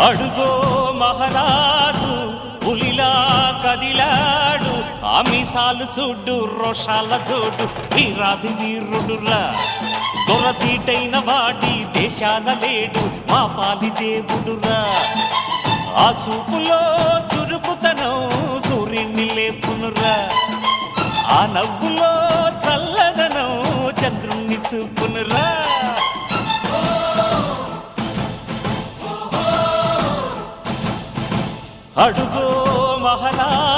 అడుగో మహారాజు పులిలా కదిలాడు, ఆమిసాలు చూడు రోషాల జోడు, వీరాది వీరుడురా దొరతీటైన వాడి దేశాల లేడు, మా పాలి దేవుడురా. ఆ చూపులో చురుకుతనం సూర్యుని లేపునురా, ఆ నవ్వులో చల్లదనం చంద్రుణ్ణి చూపునురా. అడుగో మహారాజు